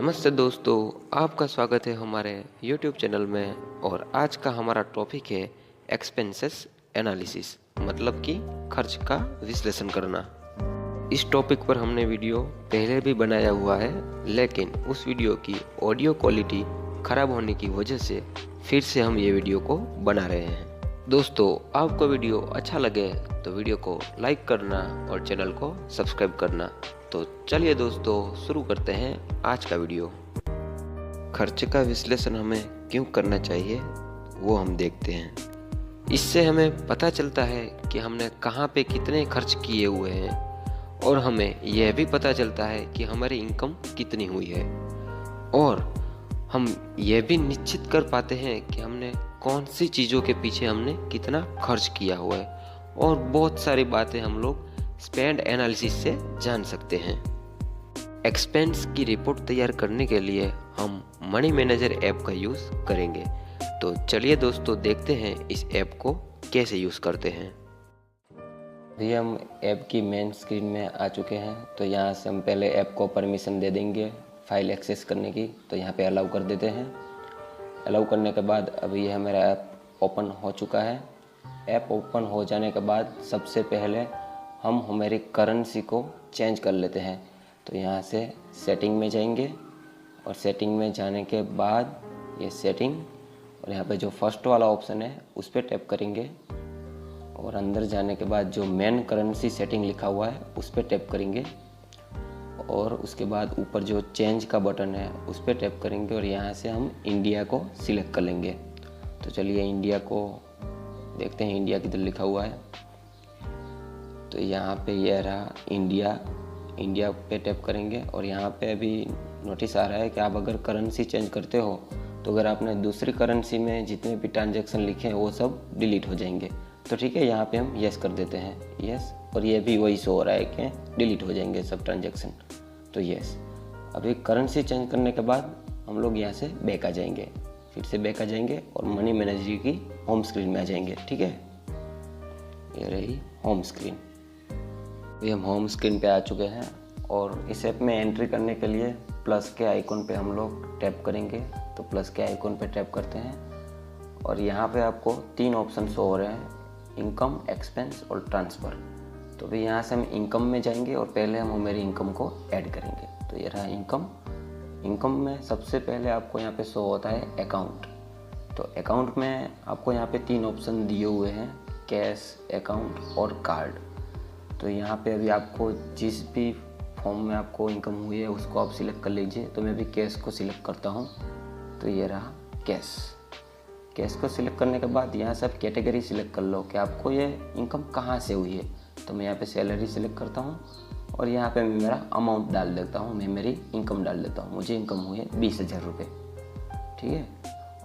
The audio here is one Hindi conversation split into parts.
नमस्ते दोस्तों, आपका स्वागत है हमारे YouTube चैनल में। और आज का हमारा टॉपिक है एक्सपेंसेस एनालिसिस, मतलब कि खर्च का विश्लेषण करना। इस टॉपिक पर हमने वीडियो पहले भी बनाया हुआ है, लेकिन उस वीडियो की ऑडियो क्वालिटी खराब होने की वजह से फिर से हम ये वीडियो को बना रहे हैं। दोस्तों, आपको वीडियो अच्छा लगे तो वीडियो को लाइक करना और चैनल को सब्सक्राइब करना। तो चलिए दोस्तों, शुरू करते हैं आज का वीडियो। खर्च का विश्लेषण हमें क्यों करना चाहिए वो हम देखते हैं। इससे हमें पता चलता है कि हमने कहाँ पे कितने खर्च किए हुए हैं, और हमें यह भी पता चलता है कि हमारी इनकम कितनी हुई है, और हम यह भी निश्चित कर पाते हैं कि हमने कौन सी चीज़ों के पीछे हमने कितना खर्च किया हुआ है। और बहुत सारी बातें हम लोग स्पेंड एनालिसिस से जान सकते हैं। एक्सपेंस की रिपोर्ट तैयार करने के लिए हम मनी मैनेजर ऐप का यूज़ करेंगे। तो चलिए दोस्तों, देखते हैं इस ऐप को कैसे यूज़ करते हैं। अभी हम ऐप की मेन स्क्रीन में आ चुके हैं। तो यहाँ से हम पहले ऐप को परमिशन दे देंगे फाइल एक्सेस करने की। तो यहाँ पे अलाउ कर देते हैं। अलाउ करने के बाद अभी यह मेरा ऐप ओपन हो चुका है। ऐप ओपन हो जाने के बाद सबसे पहले हम हमारी करेंसी को चेंज कर लेते हैं। तो यहाँ से सेटिंग में जाएंगे, और सेटिंग में जाने के बाद ये सेटिंग, और यहाँ पे जो फर्स्ट वाला ऑप्शन है उस पर टैप करेंगे, और अंदर जाने के बाद जो मेन करेंसी सेटिंग लिखा हुआ है उस पर टैप करेंगे, और उसके बाद ऊपर जो चेंज का बटन है उस पर टैप करेंगे, और यहाँ से हम इंडिया को सिलेक्ट कर लेंगे। तो चलिए इंडिया को देखते हैं, इंडिया किधर लिखा हुआ है। तो यहाँ पे यह रहा इंडिया। इंडिया पे टैप करेंगे, और यहाँ पे अभी नोटिस आ रहा है कि आप अगर करेंसी चेंज करते हो तो अगर आपने दूसरी करेंसी में जितने भी ट्रांजैक्शन लिखे हैं वो सब डिलीट हो जाएंगे। तो ठीक है, यहाँ पे हम यस कर देते हैं, यस। और ये भी वही शो हो रहा है कि डिलीट हो जाएंगे सब ट्रांजैक्शन। तो यस। अभी करेंसी चेंज करने के बाद हम लोग यहाँ से बैक आ जाएंगे, फिर से बैक आ जाएंगे, और मनी मैनेजर की होम स्क्रीन में आ जाएंगे। ठीक है, ये रही होम स्क्रीन। अभी हम होम स्क्रीन पे आ चुके हैं, और इस ऐप में एंट्री करने के लिए प्लस के आइकॉन पे हम लोग टैप करेंगे। तो प्लस के आइकॉन पे टैप करते हैं, और यहाँ पे आपको 3 ऑप्शन शो हो रहे हैं, इनकम, एक्सपेंस और ट्रांसफ़र। तो अभी यहाँ से हम इनकम में जाएंगे, और पहले हम हमारी इनकम को ऐड करेंगे। तो ये रहा इनकम। इनकम में सबसे पहले आपको यहाँ पे शो होता है अकाउंट। तो अकाउंट में आपको यहाँ पे 3 ऑप्शन दिए हुए हैं, कैश, अकाउंट और कार्ड। तो यहाँ पे अभी आपको जिस भी फॉर्म में आपको इनकम हुई है उसको आप सिलेक्ट कर लीजिए। तो मैं भी कैश को सिलेक्ट करता हूँ। तो ये रहा कैश। कैश को सिलेक्ट करने के बाद यहाँ से आप कैटेगरी सिलेक्ट कर लो कि आपको ये इनकम कहाँ से हुई है। तो मैं यहाँ पे सैलरी सिलेक्ट करता हूँ, और यहाँ पे मैं मेरा अमाउंट डाल देता हूँ, मैं मेरी इनकम डाल देता हूँ। मुझे इनकम हुई है 20,000 रुपये। ठीक है,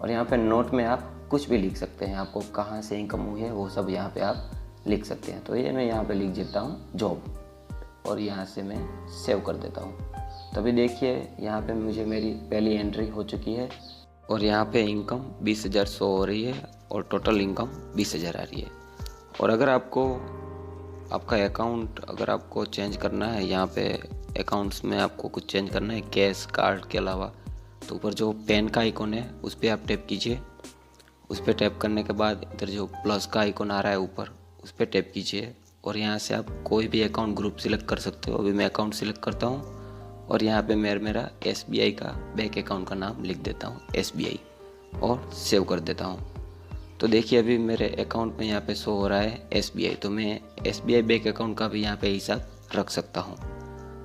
और यहाँ पे नोट में आप कुछ भी लिख सकते हैं, आपको कहाँ से इनकम हुई है वो सब यहाँ पे आप लिख सकते हैं। तो ये मैं यहाँ पे लिख देता हूँ जॉब, और यहाँ से मैं सेव कर देता हूँ। तो अभी देखिए यहाँ पे मुझे मेरी पहली एंट्री हो चुकी है, और यहाँ पे इनकम 20,000 शो हो रही है, और टोटल इनकम 20,000 आ रही है। और अगर आपको आपका अकाउंट अगर आपको चेंज करना है, यहाँ पे अकाउंट्स में आपको कुछ चेंज करना है कैश, कार्ड के अलावा, तो ऊपर जो पेन का आइकॉन है उस पर आप टैप कीजिए। उस पर टैप करने के बाद इधर जो प्लस का आइकॉन आ रहा है ऊपर, उस पर टैप कीजिए, और यहाँ से आप कोई भी अकाउंट ग्रुप सिलेक्ट कर सकते हो। अभी मैं अकाउंट सिलेक्ट करता हूँ, और यहाँ पे मेरा SBI का बैंक अकाउंट का नाम लिख देता हूँ SBI, और सेव कर देता हूँ। तो देखिए अभी मेरे अकाउंट में यहाँ पे शो हो रहा है SBI। तो मैं SBI बैंक अकाउंट का भी यहाँ पे हिसाब रख सकता हूँ।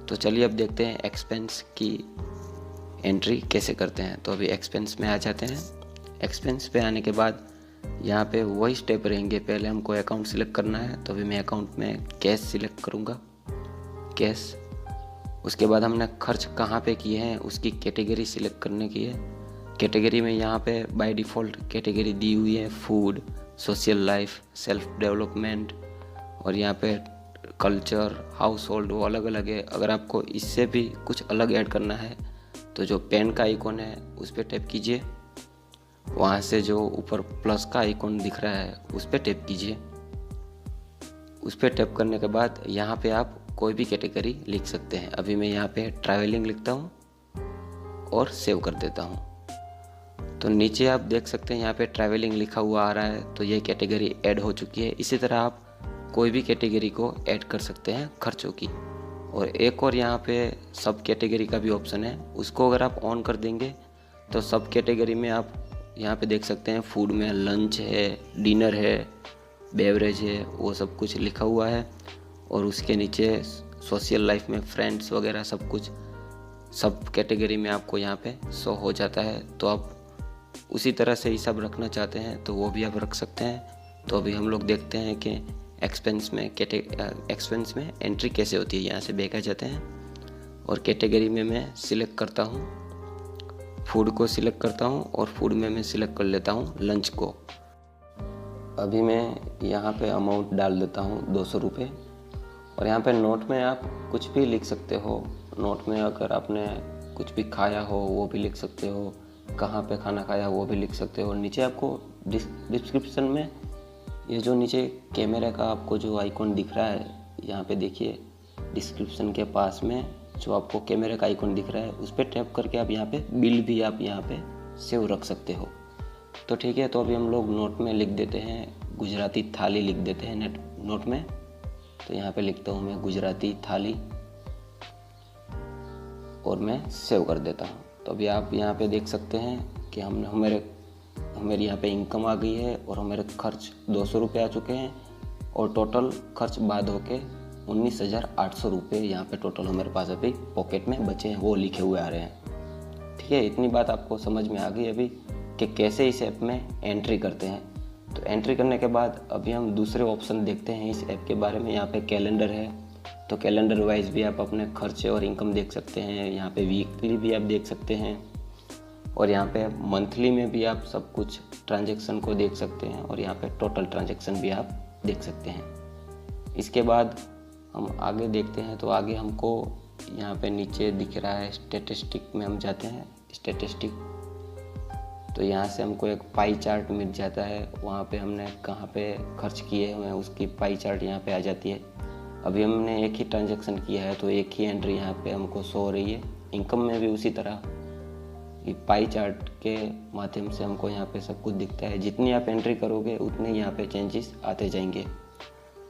तो चलिए अब देखते हैं एक्सपेंस की एंट्री कैसे करते हैं। तो अभी एक्सपेंस में आ जाते हैं। एक्सपेंस पे आने के बाद यहाँ पे वही स्टेप रहेंगे, पहले हमको अकाउंट सिलेक्ट करना है। तो अभी मैं अकाउंट में कैश सिलेक्ट करूँगा, कैश। उसके बाद हमने खर्च कहाँ पे किए हैं उसकी कैटेगरी सिलेक्ट करने की है। कैटेगरी में यहाँ पे बाय डिफ़ॉल्ट कैटेगरी दी हुई है food, social life, self development, और यहाँ पे कल्चर, हाउस होल्ड, वो अलग अलग है। अगर आपको इससे भी कुछ अलग ऐड करना है तो जो पेन का आइकॉन है उस पर टैप कीजिए, वहाँ से जो ऊपर प्लस का आइकॉन दिख रहा है उस पर टैप कीजिए। उस पर टैप करने के बाद यहाँ पे आप कोई भी कैटेगरी लिख सकते हैं। अभी मैं यहाँ पे ट्रैवलिंग लिखता हूँ, और सेव कर देता हूँ। तो नीचे आप देख सकते हैं यहाँ पे ट्रैवलिंग लिखा हुआ आ रहा है, तो ये कैटेगरी ऐड हो चुकी है। इसी तरह आप कोई भी कैटेगरी को ऐड कर सकते हैं खर्चों की। और एक और यहाँ पे सब कैटेगरी का भी ऑप्शन है, उसको अगर आप ऑन कर देंगे तो सब कैटेगरी में आप यहाँ पे देख सकते हैं फूड में लंच है, डिनर है, बेवरेज है, वो सब कुछ लिखा हुआ है। और उसके नीचे सोशल लाइफ में फ्रेंड्स वगैरह सब कुछ सब कैटेगरी में आपको यहाँ पे शो हो जाता है। तो आप उसी तरह से ही सब रखना चाहते हैं तो वो भी आप रख सकते हैं। तो अभी हम लोग देखते हैं कि एक्सपेंस में एंट्री कैसे होती है। यहाँ से बैक आ जाते हैं और कैटेगरी में मैं सिलेक्ट करता हूँ, फूड को सिलेक्ट करता हूँ और फूड में मैं सिलेक्ट कर लेता हूँ लंच को। अभी मैं यहाँ पे अमाउंट डाल देता हूँ 200 रुपये। और यहाँ पे नोट में आप कुछ भी लिख सकते हो। नोट में अगर आपने कुछ भी खाया हो वो भी लिख सकते हो, कहाँ पे खाना खाया वो भी लिख सकते हो। नीचे आपको डिस्क्रिप्शन में ये जो नीचे कैमरे का आपको जो आइकॉन दिख रहा है, यहाँ पे देखिए डिस्क्रिप्शन के पास में जो आपको कैमरे का आइकॉन दिख रहा है उस पर टैप करके आप यहाँ पे बिल भी आप यहाँ पे सेव रख सकते हो। तो ठीक है, तो अभी हम लोग नोट में लिख देते हैं गुजराती थाली लिख देते हैं नोट में। तो यहाँ पे लिखता हूँ मैं गुजराती थाली और मैं सेव कर देता हूँ। तो अभी आप यहाँ पे देख सकते हैं कि हमारे यहाँ पे इनकम आ गई है और हमारे खर्च 200 रुपये आ चुके हैं और टोटल खर्च बाद होके 19,800 रुपये यहाँ पे टोटल हमारे पास अभी पॉकेट में बचे हैं, वो लिखे हुए आ रहे हैं। ठीक है, इतनी बात आपको समझ में आ गई अभी कि कैसे इस ऐप में एंट्री करते हैं। तो एंट्री करने के बाद अभी हम दूसरे ऑप्शन देखते हैं इस ऐप के बारे में। यहाँ पे कैलेंडर है, तो कैलेंडर वाइज भी आप अपने खर्चे और इनकम देख सकते हैं। यहाँ पे वीकली भी आप देख सकते हैं और यहाँ पे मंथली में भी आप सब कुछ ट्रांजैक्शन को देख सकते हैं और यहाँ पे टोटल ट्रांजैक्शन भी आप देख सकते हैं। इसके बाद हम आगे देखते हैं, तो आगे हमको यहाँ पे नीचे दिख रहा है स्टैटिस्टिक में हम जाते हैं। स्टैटिस्टिक, तो यहाँ से हमको एक पाई चार्ट मिल जाता है, वहाँ पे हमने कहाँ पे खर्च किए हुए हैं उसकी पाई चार्ट यहाँ पे आ जाती है। अभी हमने एक ही ट्रांजैक्शन किया है तो एक ही एंट्री यहाँ पे हमको शो हो रही है। इनकम में भी उसी तरह ये पाई चार्ट के माध्यम से हमको यहाँ पे सब कुछ दिखता है। जितनी आप एंट्री करोगे उतने यहाँ पे चेंजेस आते जाएंगे।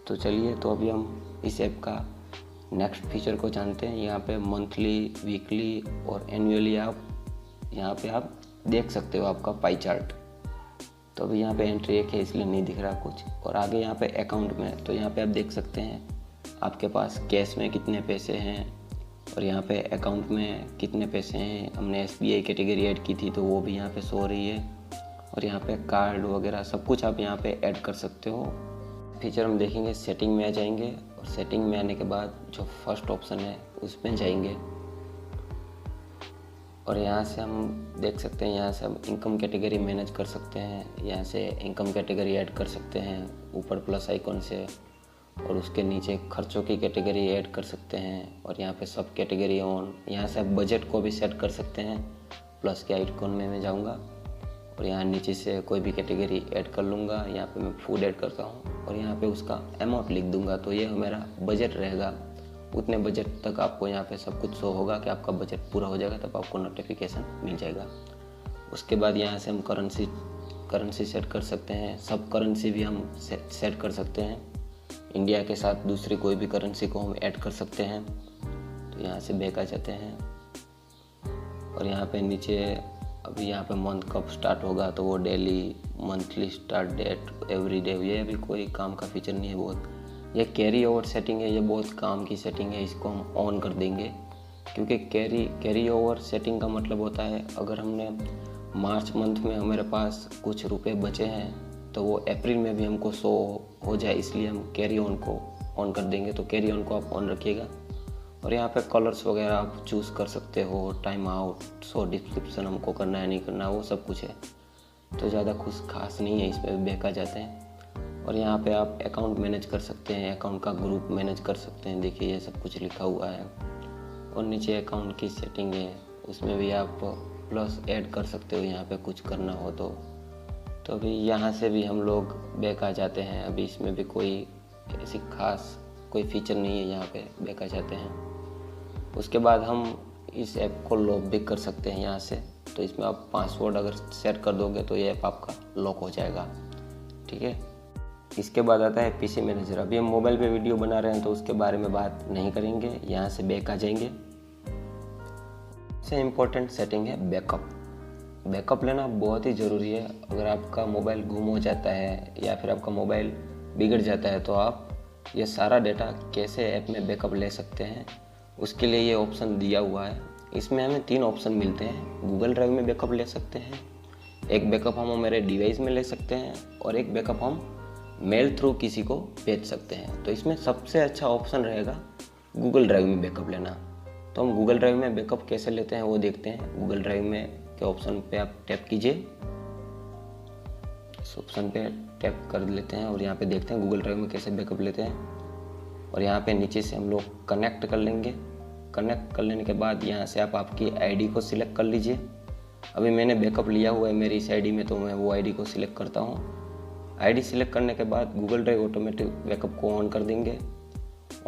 तो चलिए, तो अभी हम इस ऐप का नेक्स्ट फीचर को जानते हैं। यहाँ पे मंथली, वीकली और एनुअली आप यहाँ पे आप देख सकते हो आपका पाई चार्ट। तो अभी यहाँ पे एंट्री एक है इसलिए नहीं दिख रहा कुछ। और आगे यहाँ पे अकाउंट में, तो यहाँ पे आप देख सकते हैं आपके पास कैश में कितने पैसे हैं और यहाँ पे अकाउंट में कितने पैसे हैं। हमने SBI कैटेगरी ऐड की थी तो वो भी यहाँ पे शो हो रही है। और यहाँ पे कार्ड वगैरह सब कुछ आप यहाँ पे ऐड कर सकते हो। फीचर हम देखेंगे, सेटिंग में आ जाएंगे और सेटिंग में आने के बाद जो फर्स्ट ऑप्शन है उसमें जाएंगे और यहाँ से हम देख सकते हैं, यहाँ से हम इनकम कैटेगरी मैनेज कर सकते हैं। यहाँ से इनकम कैटेगरी ऐड कर सकते हैं ऊपर प्लस आइकॉन से, और उसके नीचे खर्चों की कैटेगरी ऐड कर सकते हैं और यहाँ पे सब कैटेगरी ऑन। यहाँ से आप बजट को भी सेट कर सकते हैं। प्लस के आइकॉन में मैं जाऊँगा और यहाँ नीचे से कोई भी कैटेगरी ऐड कर लूँगा। यहाँ पे मैं फूड ऐड करता हूँ और यहाँ पे उसका अमाउंट लिख दूँगा, तो ये मेरा बजट रहेगा। उतने बजट तक आपको यहाँ पे सब कुछ शो होगा कि आपका बजट पूरा हो जाएगा, तब आपको नोटिफिकेशन मिल जाएगा। उसके बाद यहाँ से हम करेंसी सेट कर सकते हैं। सब करेंसी भी हम सेट कर सकते हैं। इंडिया के साथ दूसरी कोई भी करेंसी को हम ऐड कर सकते हैं। तो यहाँ से बैक आ जाते हैं और यहाँ पे नीचे अभी यहाँ पे मंथ कब स्टार्ट होगा, तो वो daily, monthly start date, every day, ये अभी कोई काम का फीचर नहीं है। बहुत ये कैरी ओवर सेटिंग है, ये बहुत काम की सेटिंग है, इसको हम ऑन कर देंगे। क्योंकि कैरी ओवर सेटिंग का मतलब होता है अगर हमने मार्च मंथ में हमारे पास कुछ रुपए बचे हैं तो वो अप्रैल में भी हमको शो हो जाए, इसलिए हम कैरी ऑन को ऑन कर देंगे। तो कैरी ऑन को आप ऑन रखिएगा। और यहाँ पे कलर्स वगैरह आप चूज़ कर सकते हो, टाइम आउट, शो डिस्क्रिप्शन हमको करना है नहीं करना, वो सब कुछ है। तो ज़्यादा कुछ खास नहीं है, इसमें बैक आ जाते हैं। और यहाँ पे आप अकाउंट मैनेज कर सकते हैं, अकाउंट का ग्रुप मैनेज कर सकते हैं। देखिए ये सब कुछ लिखा हुआ है। और नीचे अकाउंट की सेटिंग है, उसमें भी आप प्लस ऐड कर सकते हो यहाँ पे कुछ करना हो तो। अभी यहाँ से भी हम लोग बैक आ जाते हैं। अभी इसमें भी कोई ऐसी खास कोई फीचर नहीं है, यहाँ पे बैक आ जाते हैं। उसके बाद हम इस ऐप को लॉक भी कर सकते हैं यहाँ से। तो इसमें आप पासवर्ड अगर सेट कर दोगे तो ये ऐप आपका लॉक हो जाएगा, ठीक है। इसके बाद आता है पीसी मैनेजर। अभी हम मोबाइल पे वीडियो बना रहे हैं तो उसके बारे में बात नहीं करेंगे, यहाँ से बैक आ जाएंगे। सबसे इम्पोर्टेंट सेटिंग है बैकअप। बैकअप लेना बहुत ही ज़रूरी है। अगर आपका मोबाइल गुम हो जाता है या फिर आपका मोबाइल बिगड़ जाता है तो आप ये सारा डेटा कैसे ऐप में बैकअप ले सकते हैं, उसके लिए ये ऑप्शन दिया हुआ है। इसमें हमें 3 ऑप्शन मिलते हैं। गूगल ड्राइव में बैकअप ले सकते हैं, एक बैकअप हम मेरे डिवाइस में ले सकते हैं और एक बैकअप हम मेल थ्रू किसी को भेज सकते हैं। तो इसमें सबसे अच्छा ऑप्शन रहेगा गूगल ड्राइव में बैकअप लेना। तो हम गूगल ड्राइव में बैकअप कैसे लेते हैं वो देखते हैं। गूगल ड्राइव में के ऑप्शन पे आप टैप कीजिए, इस ऑप्शन पे टैप कर लेते हैं और यहाँ पे देखते हैं गूगल ड्राइव में कैसे बैकअप लेते हैं। और यहाँ पे नीचे से हम लोग कनेक्ट कर लेंगे। कनेक्ट कर लेने के बाद यहाँ से आप आपकी आईडी को सिलेक्ट कर लीजिए। अभी मैंने बैकअप लिया हुआ है मेरी इस आईडी में, तो मैं वो आईडी को सिलेक्ट करता हूँ। आईडी सिलेक्ट करने के बाद गूगल ड्राइव ऑटोमेटिक बैकअप को ऑन कर देंगे।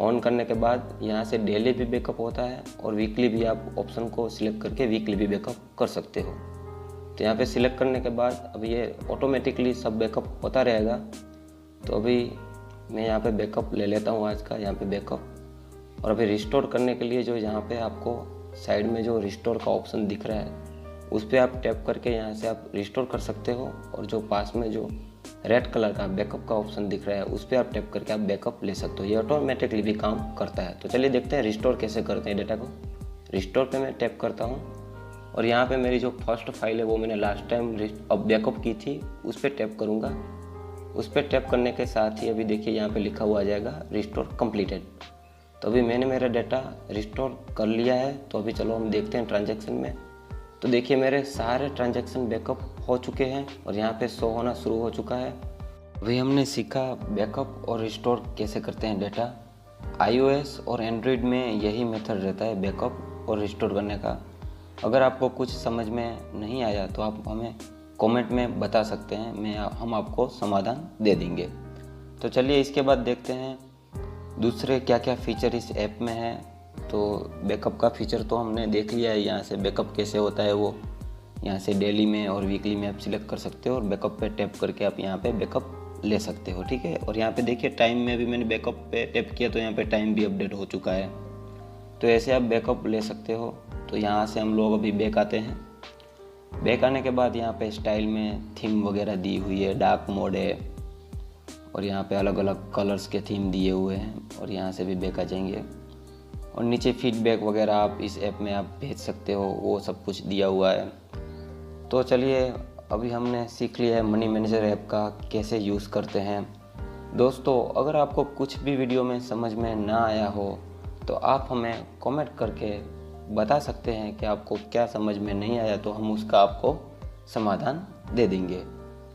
ऑन करने के बाद यहाँ से डेली भी बैकअप होता है और वीकली भी आप ऑप्शन को सिलेक्ट करके वीकली भी बैकअप कर सकते हो। तो यहाँ पे सिलेक्ट करने के बाद अब ये ऑटोमेटिकली सब बैकअप होता रहेगा। तो अभी मैं यहाँ पे बैकअप ले लेता हूँ आज का, यहाँ पे बैकअप। और अभी रिस्टोर करने के लिए जो यहाँ पे आपको साइड में जो रिस्टोर का ऑप्शन दिख रहा है उस पर आप टैप करके यहाँ से आप रिस्टोर कर सकते हो। और जो पास में जो रेड कलर का बैकअप का ऑप्शन दिख रहा है उस पर आप टैप करके आप बैकअप ले सकते हो। ये ऑटोमेटिकली भी काम करता है। तो चलिए देखते हैं रिस्टोर कैसे करते हैं डेटा को। रिस्टोर पे मैं टैप करता हूँ और यहाँ पे मेरी जो फर्स्ट फाइल है वो मैंने लास्ट टाइम बैकअप की थी, उस पर टैप करूँगा। उस पर टैप करने के साथ ही अभी देखिए यहाँ पे लिखा हुआ आ जाएगा रिस्टोर कंप्लीटेड। तो अभी मैंने मेरा डाटा रिस्टोर कर लिया है। तो अभी चलो हम देखते हैं ट्रांजैक्शन में। तो देखिए मेरे सारे ट्रांजैक्शन बैकअप हो चुके हैं और यहाँ पे शो होना शुरू हो चुका है। अभी हमने सीखा बैकअप और रिस्टोर कैसे करते हैं डेटा। iOS और एंड्रॉयड में यही मेथड रहता है बैकअप और रिस्टोर करने का। अगर आपको कुछ समझ में नहीं आया तो आप हमें कमेंट में बता सकते हैं, हम आपको समाधान दे देंगे। तो चलिए इसके बाद देखते हैं दूसरे क्या क्या फीचर इस ऐप में है। तो बैकअप का फीचर तो हमने देख लिया है, यहाँ से बैकअप कैसे होता है वो यहाँ से डेली में और वीकली में आप सिलेक्ट कर सकते हो और बैकअप पे टैप करके आप यहाँ पे बैकअप ले सकते हो, ठीक है। और यहाँ पे देखिए टाइम में भी मैंने बैकअप पे टैप किया तो यहाँ पे टाइम भी अपडेट हो चुका है। तो ऐसे आप बैकअप ले सकते हो। तो यहाँ से हम लोग अभी बैक आते हैं। बैक आने के बाद यहाँ पे स्टाइल में थीम वगैरह दी हुई है, डार्क मोड है और यहाँ पे अलग अलग कलर्स के थीम दिए हुए हैं। और यहाँ से भी बैक आ जाएंगे और नीचे फीडबैक वगैरह आप इस ऐप में आप भेज सकते हो, वो सब कुछ दिया हुआ है। तो चलिए अभी हमने सीख लिया है मनी मैनेजर ऐप का कैसे यूज़ करते हैं। दोस्तों अगर आपको कुछ भी वीडियो में समझ में ना आया हो तो आप हमें कमेंट करके बता सकते हैं कि आपको क्या समझ में नहीं आया, तो हम उसका आपको समाधान दे देंगे।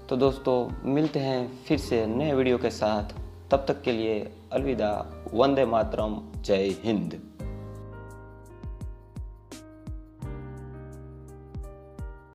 तो दोस्तों मिलते हैं फिर से नए वीडियो के साथ, तब तक के लिए अलविदा, वंदे मातरम, जय हिंद।